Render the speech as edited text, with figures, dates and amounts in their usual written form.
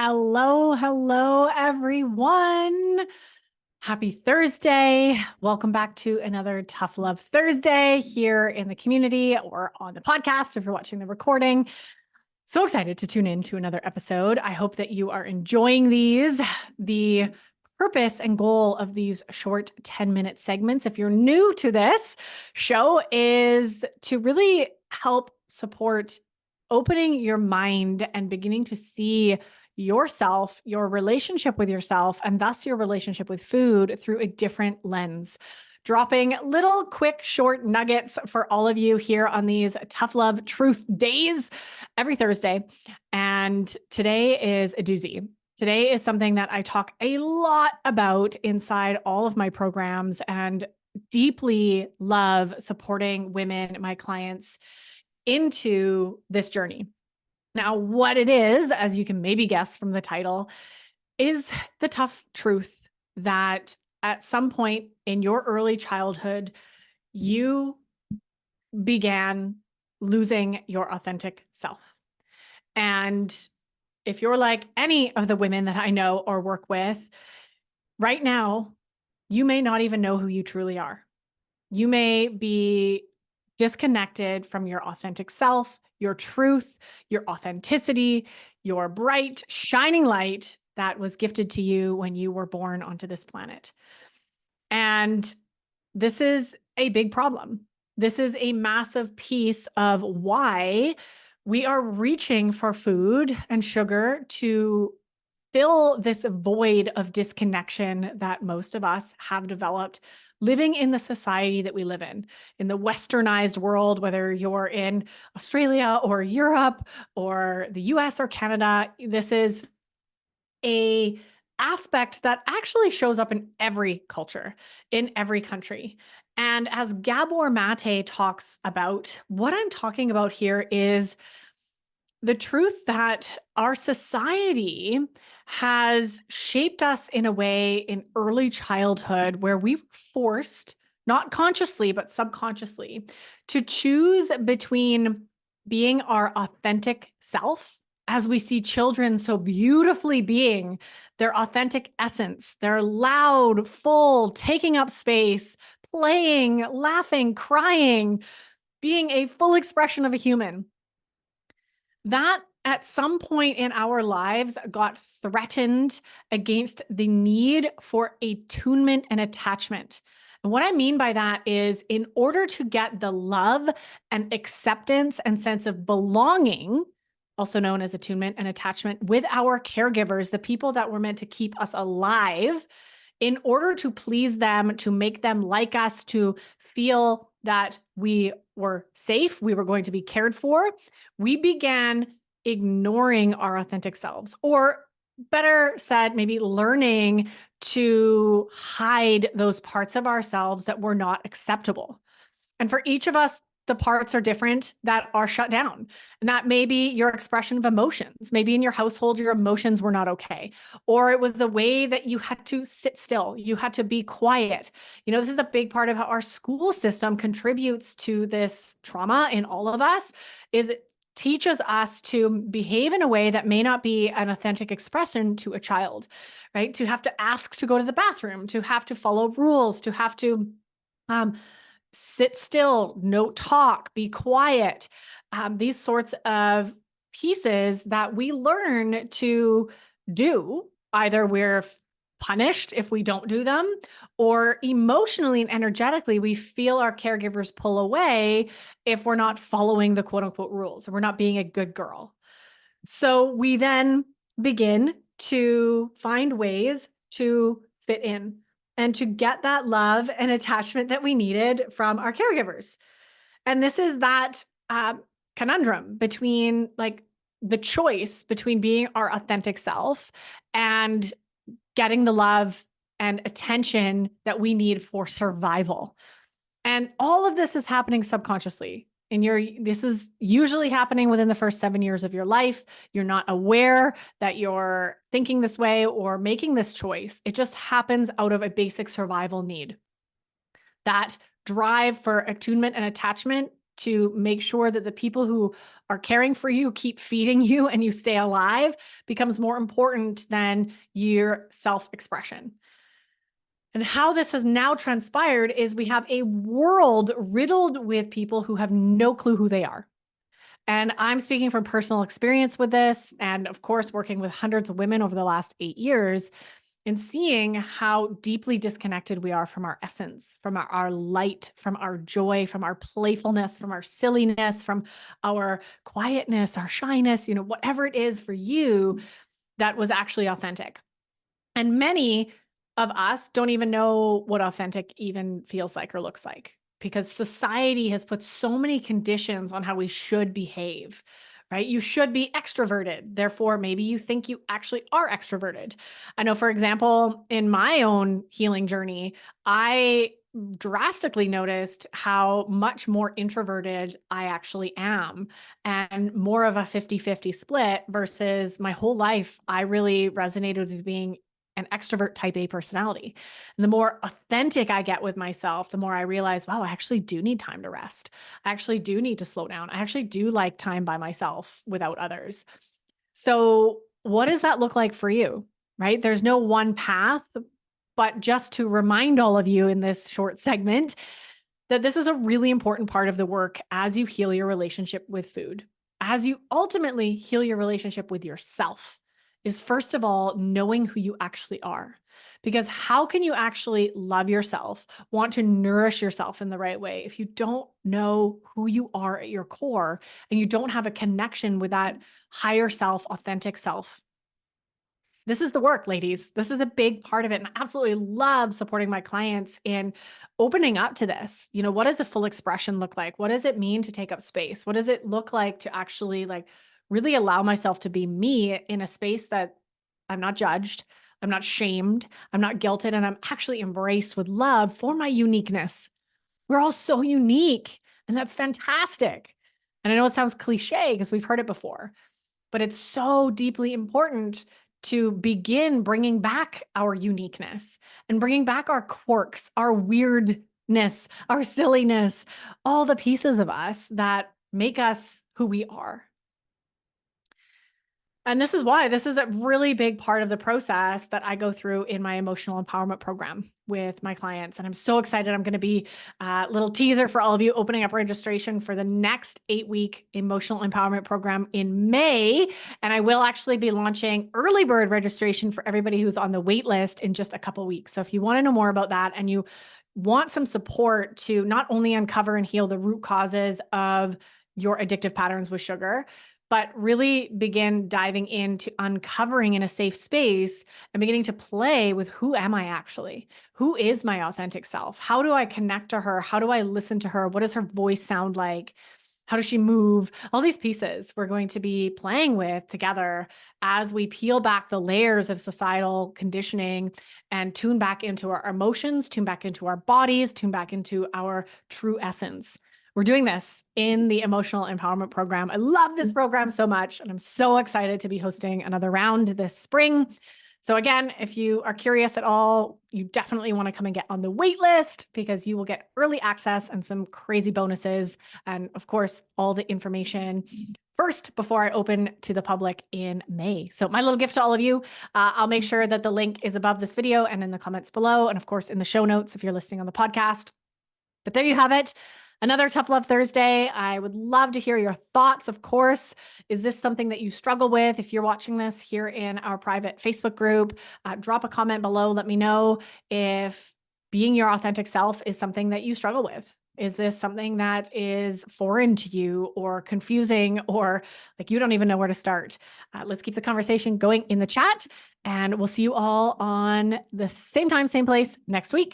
Hello, everyone. Happy Thursday. Welcome back to another Tough Love Thursday here in the community or on the podcast if you're watching the recording. So excited to tune in to another episode. I hope that you are enjoying these. The purpose and goal of these short 10-minute segments, if you're new to this show, is to really help support opening your mind and beginning to see yourself, your relationship with yourself, and thus your relationship with food through a different lens. Dropping little quick short nuggets for all of you here on these Tough Love Truth Days every Thursday. And today is a doozy. Today is something that I talk a lot about inside all of my programs and deeply love supporting women, my clients, into this journey. Now, what it is, as you can maybe guess from the title, is the tough truth that at some point in your early childhood, you began losing your authentic self. And if you're like any of the women that I know or work with, right now, you may not even know who you truly are. You may be disconnected from your authentic self, your truth, your authenticity, your bright, shining light that was gifted to you when you were born onto this planet. And this is a big problem. This is a massive piece of why we are reaching for food and sugar to fill this void of disconnection that most of us have developed living in the society that we live in the westernized world, whether you're in Australia or Europe or the US or Canada. This is a aspect that actually shows up in every culture, in every country. And as Gabor Mate talks about, what I'm talking about here is the truth that our society has shaped us in a way in early childhood where we were forced, not consciously, but subconsciously, to choose between being our authentic self, as we see children so beautifully being their authentic essence. They're loud, full, taking up space, playing, laughing, crying, being a full expression of a human. That at some point in our lives got threatened against the need for attunement and attachment. And what I mean by that is, in order to get the love and acceptance and sense of belonging, also known as attunement and attachment, with our caregivers, the people that were meant to keep us alive, in order to please them, to make them like us, to feel that we were safe, we were going to be cared for, we began ignoring our authentic selves, or better said, maybe learning to hide those parts of ourselves that were not acceptable. And for each of us, the parts are different that are shut down. And that may be your expression of emotions. Maybe in your household, your emotions were not okay. Or it was the way that you had to sit still. You had to be quiet. You know, this is a big part of how our school system contributes to this trauma in all of us, is it teaches us to behave in a way that may not be an authentic expression to a child, right? To have to ask to go to the bathroom, to have to follow rules, to have to sit still, no talk, be quiet. These sorts of pieces that we learn to do. Either we're punished if we don't do them, or emotionally and energetically, we feel our caregivers pull away if we're not following the quote unquote rules, or we're not being a good girl. So we then begin to find ways to fit in and to get that love and attachment that we needed from our caregivers. And this is that conundrum between, like, the choice between being our authentic self and getting the love and attention that we need for survival. And all of this is happening subconsciously. This is usually happening within the first 7 years of your life. You're not aware that you're thinking this way or making this choice. It just happens out of a basic survival need. That drive for attunement and attachment to make sure that the people who are caring for you keep feeding you and you stay alive becomes more important than your self-expression. And how this has now transpired is we have a world riddled with people who have no clue who they are. And I'm speaking from personal experience with this, and of course, working with hundreds of women over the last 8 years and seeing how deeply disconnected we are from our essence, from our light, from our joy, from our playfulness, from our silliness, from our quietness, our shyness, whatever it is for you that was actually authentic. And many of us don't even know what authentic even feels like or looks like, because society has put so many conditions on how we should behave, right? You should be extroverted. Therefore, maybe you think you actually are extroverted. I know, for example, in my own healing journey, I drastically noticed how much more introverted I actually am, and more of a 50-50 split versus my whole life. I really resonated with being an extrovert type A personality. And the more authentic I get with myself, the more I realize, wow, I actually do need time to rest. I actually do need to slow down. I actually do like time by myself without others. So, what does that look like for you? Right? There's no one path, but just to remind all of you in this short segment that this is a really important part of the work as you heal your relationship with food, as you ultimately heal your relationship with yourself, is first of all, knowing who you actually are. Because how can you actually love yourself, want to nourish yourself in the right way, if you don't know who you are at your core and you don't have a connection with that higher self, authentic self? This is the work, ladies. This is a big part of it. And I absolutely love supporting my clients in opening up to this. What does a full expression look like? What does it mean to take up space? What does it look like to actually really allow myself to be me in a space that I'm not judged, I'm not shamed, I'm not guilted, and I'm actually embraced with love for my uniqueness. We're all so unique, and that's fantastic. And I know it sounds cliche because we've heard it before, but it's so deeply important to begin bringing back our uniqueness and bringing back our quirks, our weirdness, our silliness, all the pieces of us that make us who we are. And this is why this is a really big part of the process that I go through in my emotional empowerment program with my clients. And I'm so excited. I'm going to be a little teaser for all of you, opening up registration for the next 8-week emotional empowerment program in May. And I will actually be launching early bird registration for everybody who's on the wait list in just a couple weeks. So if you want to know more about that and you want some support to not only uncover and heal the root causes of your addictive patterns with sugar, but really begin diving into uncovering in a safe space and beginning to play with, who am I actually? Who is my authentic self? How do I connect to her? How do I listen to her? What does her voice sound like? How does she move? All these pieces we're going to be playing with together as we peel back the layers of societal conditioning and tune back into our emotions, tune back into our bodies, tune back into our true essence. We're doing this in the emotional empowerment program. I love this program so much, and I'm so excited to be hosting another round this spring. So again, if you are curious at all, you definitely want to come and get on the wait list, because you will get early access and some crazy bonuses. And of course, all the information first before I open to the public in May. So my little gift to all of you, I'll make sure that the link is above this video and in the comments below. And of course, in the show notes, if you're listening on the podcast. But there you have it. Another Tough Love Thursday. I would love to hear your thoughts, of course. Is this something that you struggle with? If you're watching this here in our private Facebook group, drop a comment below. Let me know if being your authentic self is something that you struggle with. Is this something that is foreign to you or confusing, or like you don't even know where to start? Let's keep the conversation going in the chat, and we'll see you all on the same time, same place next week.